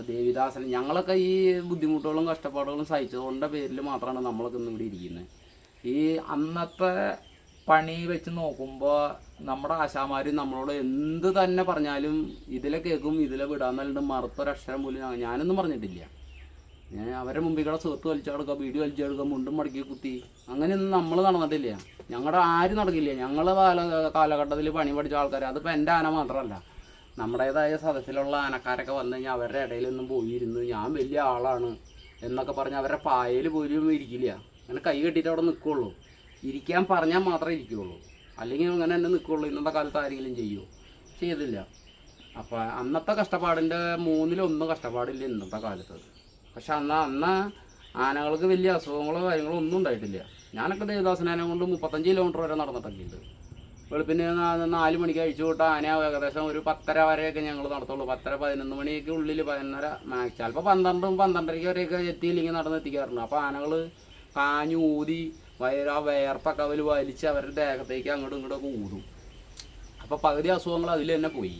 അപ്പോൾ ദേവിദാസൻ ഞങ്ങളൊക്കെ ഈ ബുദ്ധിമുട്ടുകളും കഷ്ടപ്പാടുകളും സഹിച്ചതുകൊണ്ട പേരിൽ മാത്രമാണ് നമ്മളൊക്കെ ഇന്ന് ഇവിടെ ഇരിക്കുന്നത്. ഈ അന്നത്തെ പണി വെച്ച് നോക്കുമ്പോൾ നമ്മുടെ ആശാമാർ നമ്മളോട് എന്ത് തന്നെ പറഞ്ഞാലും ഇതിലെ കേൾക്കും, ഇതിലെ വിടാന്നല്ലാണ്ട് മറുത്തൊരക്ഷരം പോലും ഞാനൊന്നും പറഞ്ഞിട്ടില്ല. ഞാൻ അവരുടെ മുമ്പിൽ കൂടെ സുഹൃത്ത് വലിച്ചെടുക്കുക, വീഡിയോ വലിച്ചെടുക്കുക, മുണ്ടും മടക്കി കുത്തി, അങ്ങനെയൊന്നും നമ്മൾ നടന്നിട്ടില്ല. ഞങ്ങളുടെ ആരും നടക്കില്ല. ഞങ്ങൾ കാലഘട്ടത്തിൽ പണി പഠിച്ച ആൾക്കാർ, അതിപ്പോൾ എൻ്റെ ആന മാത്രമല്ല, നമ്മുടേതായ സദസ്സിലുള്ള ആനക്കാരൊക്കെ വന്നു കഴിഞ്ഞാൽ അവരുടെ ഇടയിലൊന്നും പോയിരുന്ന് ഞാൻ വലിയ ആളാണ് എന്നൊക്കെ പറഞ്ഞ് അവരുടെ പായൽ പോലും ഇരിക്കില്ല. അങ്ങനെ കൈ കെട്ടിയിട്ട് അവിടെ നിൽക്കുകയുള്ളൂ. ഇരിക്കാൻ പറഞ്ഞാൽ മാത്രമേ ഇരിക്കുകയുള്ളൂ, അല്ലെങ്കിൽ അങ്ങനെ തന്നെ നിൽക്കുകയുള്ളൂ. ഇന്നത്തെ കാലത്ത് ആരെങ്കിലും ചെയ്യുമോ? ചെയ്തില്ല. അപ്പോൾ അന്നത്തെ കഷ്ടപ്പാടിൻ്റെ 1/3 കഷ്ടപ്പാടില്ല ഇന്നത്തെ കാലത്ത്. പക്ഷെ അന്ന് ആനകൾക്ക് വലിയ അസുഖങ്ങളോ കാര്യങ്ങളോ ഒന്നും ഉണ്ടായിട്ടില്ല. ഞാനൊക്കെ ദേവദാസനാനെ കൊണ്ട് 35 കിലോമീറ്റർ വരെ നടന്നിട്ടൊക്കെ ഉണ്ട്. വെളുപ്പിന് 4 മണിക്ക് അഴിച്ചു വിട്ട ആന ഏകദേശം ഒരു 10:30 വരെയൊക്കെ ഞങ്ങൾ നടത്തുള്ളൂ. 10-11 മണിയൊക്കെ ഉള്ളിൽ 11:30 ചിലപ്പോൾ 12-12:30 വരെയൊക്കെ എത്തിയില്ലെങ്കിൽ നടന്നെത്തിക്കാറുണ്ട്. അപ്പോൾ ആനകൾ കാഞ്ഞു ഊതി വേർപ്പൊക്കെ അവർ വലിച്ച് അവരുടെ ദേഹത്തേക്ക് അങ്ങോട്ടും ഇങ്ങോട്ടൊക്കെ ഊതും. അപ്പോൾ പകുതി അസുഖങ്ങൾ അതിൽ തന്നെ പോയി.